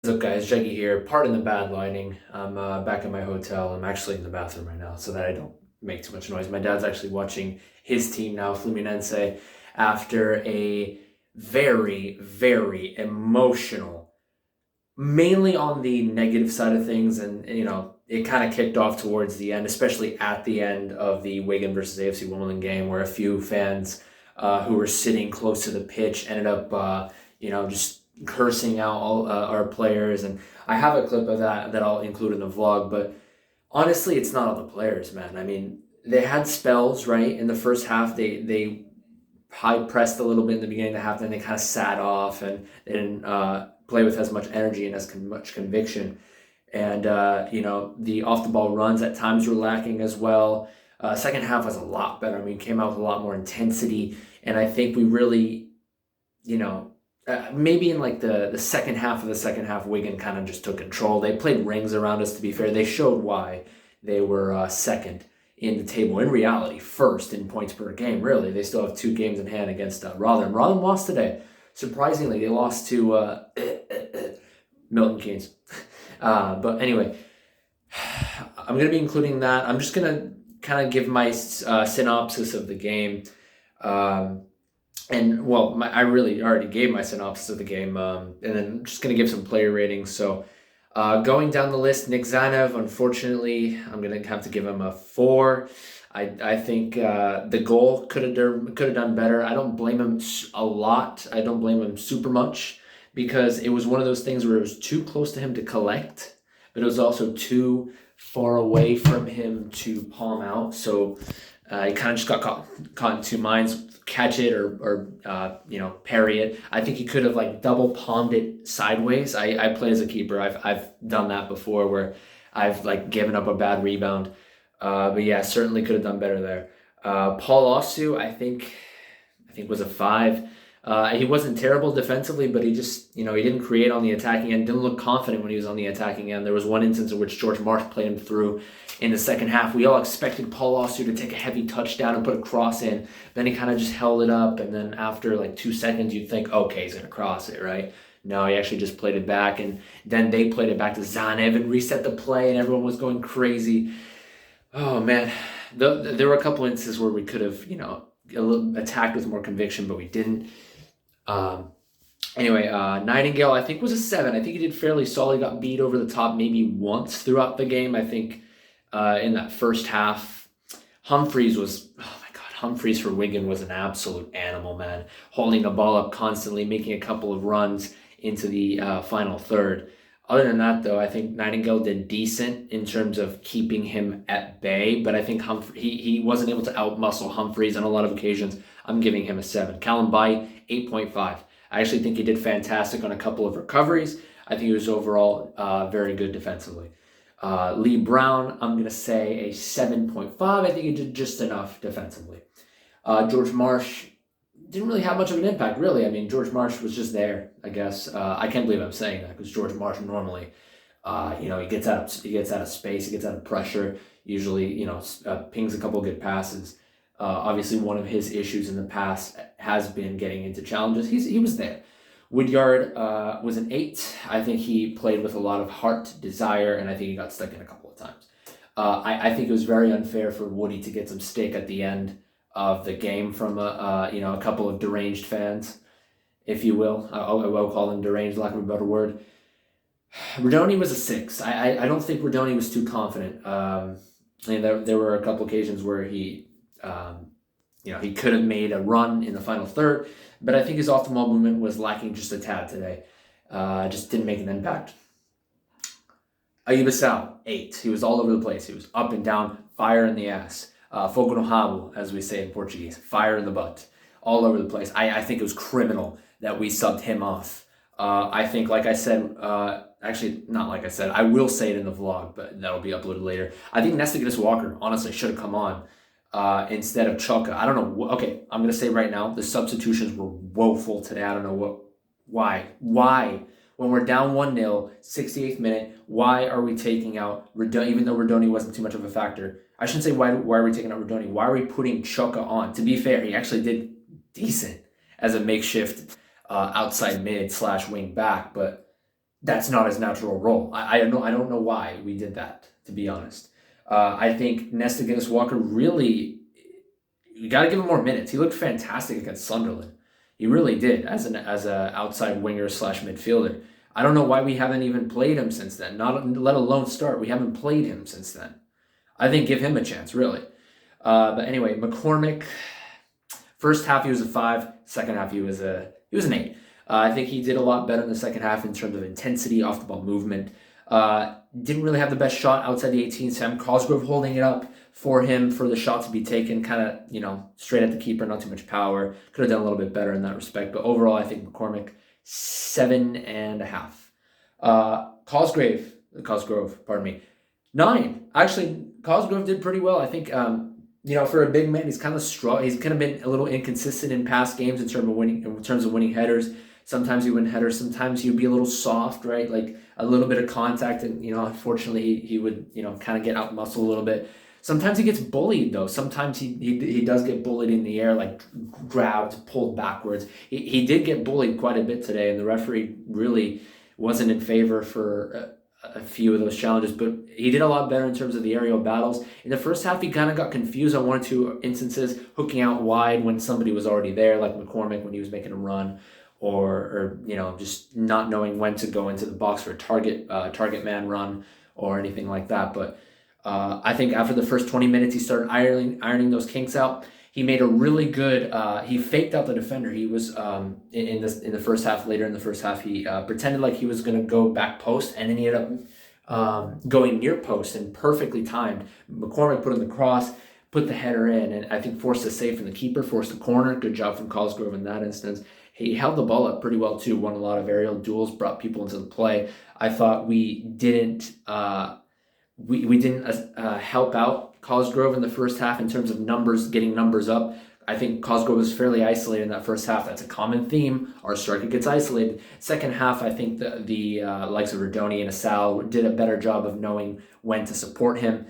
What's up, guys? Jeggy here. Pardon the bad lighting. I'm back in my hotel. I'm actually in the bathroom right now so that I don't make too much noise. My dad's actually watching his team now, Fluminense, after a very, very emotional, mainly on the negative side of things. And it kind of kicked off towards the end, especially at the end of the Wigan versus AFC Wimbledon game, where a few fans who were sitting close to the pitch ended up, just cursing out all our players. And I have a clip of that I'll include in the vlog. But honestly, it's not all the players, man. I mean, they had spells, right? In the first half, they high pressed a little bit in the beginning of the half, then they kind of sat off and they didn't play with as much energy and as much conviction. And the off the ball runs at times were lacking as well. Second half was a lot better. I mean, came out with a lot more intensity, and I think we really, maybe in like the second half of the second half, Wigan kind of just took control. They played rings around us, to be fair. They showed why they were second in the table. In reality, first in points per game, really. They still have 2 games in hand against Rotherham. Rotherham lost today. Surprisingly, they lost to Milton Keynes. But anyway, I'm going to be including that. I'm just going to kind of give my synopsis of the game. I really already gave my synopsis of the game, and then I'm just going to give some player ratings. So going down the list, Nick Zanev, unfortunately, I'm going to have to give him a 4. I think the goal could have done better. I don't blame him a lot. I don't blame him super much, because it was one of those things where it was too close to him to collect, but it was also too far away from him to palm out. So he kind of just got caught in two minds. Catch it or parry it. I think he could have like double palmed it sideways. I play as a keeper. I've done that before where I've like given up a bad rebound. But yeah, certainly could have done better there. Paul Osu, I think was a 5. He wasn't terrible defensively, but he just, he didn't create on the attacking end, didn't look confident when he was on the attacking end. There was one instance in which George Marsh played him through in the second half. We all expected Paul Osu to take a heavy touchdown and put a cross in. Then he kind of just held it up, and then after like 2 seconds, you'd think, okay, he's going to cross it, right? No, he actually just played it back, and then they played it back to Zanev and reset the play, and everyone was going crazy. Oh, man. There were a couple instances where we could have, attacked with more conviction, but we didn't. Nightingale, I think, was a 7. I think he did fairly solid. He got beat over the top maybe once throughout the game. I think in that first half, Humphreys for Wigan was an absolute animal, man. Holding the ball up constantly, making a couple of runs into the final third. Other than that, though, I think Nightingale did decent in terms of keeping him at bay, but I think he wasn't able to outmuscle Humphreys on a lot of occasions. I'm giving him a 7. Callum Bay, 8.5. I actually think he did fantastic on a couple of recoveries. I think he was overall very good defensively. Lee Brown, I'm going to say a 7.5. I think he did just enough defensively. George Marsh didn't really have much of an impact, really. I mean, George Marsh was just there, I guess. I can't believe I'm saying that, because George Marsh normally, he gets out of space, he gets out of pressure, usually, pings a couple good passes. Obviously, one of his issues in the past has been getting into challenges. He was there. Woodyard was an 8. I think he played with a lot of heart, desire, and I think he got stuck in a couple of times. I think it was very unfair for Woody to get some stick at the end of the game from a couple of deranged fans, if you will. I will call them deranged, lack of a better word. Rudoni was a 6. I don't think Rudoni was too confident. There were a couple occasions where he could have made a run in the final third, but I think his off-the-ball movement was lacking just a tad today. Just didn't make an impact. Assal, 8. He was all over the place. He was up and down, fire in the ass. Fogo no rabo, as we say in Portuguese, fire in the butt, all over the place. I think it was criminal that we subbed him off. I think, like I said, actually, not like I said, I will say it in the vlog, but that'll be uploaded later. I think Nestigus Walker, honestly, should have come on instead of Czoka. I don't know. Okay, I'm going to say right now, the substitutions were woeful today. I don't know why. When we're down 1-0, 68th minute, why are we taking out Rudoni, even though Rudoni wasn't too much of a factor? I shouldn't say why are we taking out Rudoni. Why are we putting Czoka on? To be fair, he actually did decent as a makeshift outside mid / wing back, but that's not his natural role. I don't know why we did that, to be honest. I think Nesta Guinness Walker really, you got to give him more minutes. He looked fantastic against Sunderland. He really did as a outside winger slash midfielder. I don't know why we haven't even played him since then. Not let alone start. We haven't played him since then. I think give him a chance, really. But anyway, McCormick. First half he was a 5. Second half he was an 8. I think he did a lot better in the second half in terms of intensity, off the ball movement. Didn't really have the best shot outside the 18. Sam Cosgrove holding it up for him for the shot to be taken, kind of, straight at the keeper, not too much power. Could have done a little bit better in that respect. But overall, I think McCormick, 7.5. Cosgrove, pardon me, 9. Actually, Cosgrove did pretty well. I think, for a big man, he's kind of strong. He's kind of been a little inconsistent in past games in terms of winning headers. Sometimes he win headers. Sometimes he'd be a little soft, right? Like a little bit of contact, and unfortunately he would kind of get out muscle a little bit. Sometimes he gets bullied though. Sometimes he does get bullied in the air, like grabbed, pulled backwards. He did get bullied quite a bit today, and the referee really wasn't in favor for a few of those challenges, but he did a lot better in terms of the aerial battles. In the first half, he kind of got confused on 1 or 2 instances, hooking out wide when somebody was already there, like McCormick when he was making a run, or just not knowing when to go into the box for a target man run or anything like that. But I think after the first 20 minutes, he started ironing those kinks out. He made a really good. He faked out the defender. He was in the first half. Later in the first half, he pretended like he was going to go back post, and then he ended up going near post and perfectly timed. McCormick put in the cross, put the header in, and I think forced a save from the keeper, forced a corner. Good job from Cosgrove in that instance. He held the ball up pretty well too. Won a lot of aerial duels, brought people into the play. I thought we didn't help out Cosgrove in the first half in terms of numbers, getting numbers up. I think Cosgrove was fairly isolated in that first half. That's a common theme. Our striker gets isolated. Second half, I think the likes of Rudoni and Assal did a better job of knowing when to support him.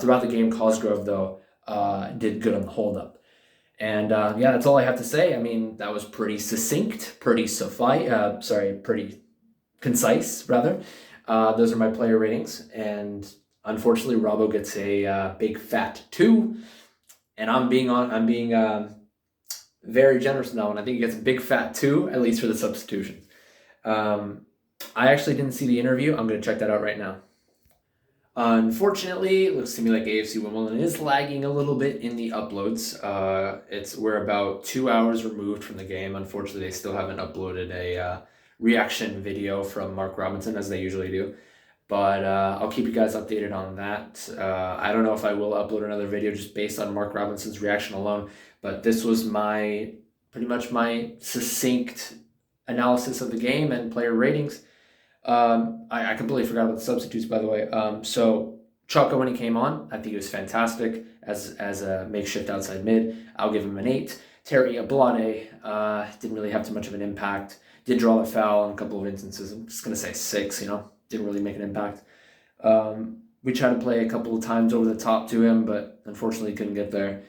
Throughout the game, Cosgrove, though, did good on the hold-up. And that's all I have to say. I mean, that was pretty succinct, pretty concise, rather. Those are my player ratings, and unfortunately, Robbo gets a big fat 2, and I'm being very generous in that one. I think he gets a big fat 2, at least for the substitutions. I actually didn't see the interview. I'm going to check that out right now. Unfortunately, it looks to me like AFC Wimbledon is lagging a little bit in the uploads. We're about 2 hours removed from the game. Unfortunately, they still haven't uploaded a reaction video from Mark Robinson as they usually do. But I'll keep you guys updated on that. I don't know if I will upload another video just based on Mark Robinson's reaction alone. But this was pretty much my succinct analysis of the game and player ratings. I completely forgot about the substitutes, by the way. So Czoka, when he came on, I think he was fantastic as a makeshift outside mid. I'll give him an 8. Terry Ablade didn't really have too much of an impact. Did draw the foul in a couple of instances. I'm just going to say 6, didn't really make an impact. We tried to play a couple of times over the top to him, but unfortunately couldn't get there.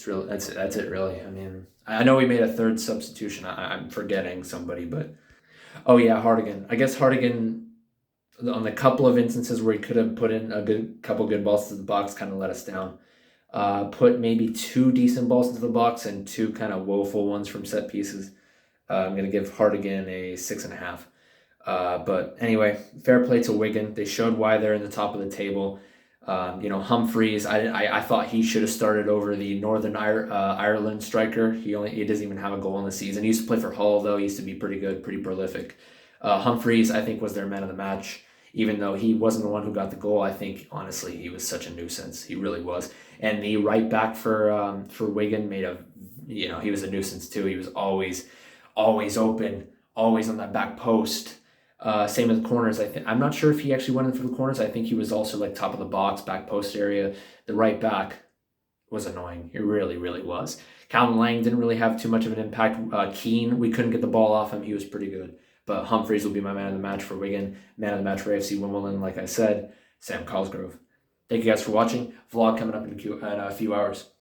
That's it really. I mean, I know we made a third substitution. I'm forgetting somebody, but Hartigan. I guess Hartigan, on the couple of instances where he could have put in a couple good balls to the box, kind of let us down. Put maybe 2 decent balls into the box and 2 kind of woeful ones from set pieces. I'm going to give Hartigan a 6.5. But anyway, fair play to Wigan. They showed why they're in the top of the table. Humphreys, I thought he should have started over the Northern Ireland striker. He doesn't even have a goal in the season. He used to play for Hull, though. He used to be pretty good, pretty prolific. Humphreys, I think, was their man of the match. Even though he wasn't the one who got the goal, I think, honestly, he was such a nuisance. He really was. And the right back for Wigan he was a nuisance too. He was always open, always on that back post. Same as the corners. I'm not sure if he actually went in for the corners. I think he was also like top of the box, back post area. The right back was annoying. He really, really was. Calvin Lang didn't really have too much of an impact. Keane, we couldn't get the ball off him. He was pretty good. But Humphreys will be my man of the match for Wigan. Man of the match for AFC Wimbledon, like I said, Sam Cosgrove. Thank you guys for watching. Vlog coming up in a few hours.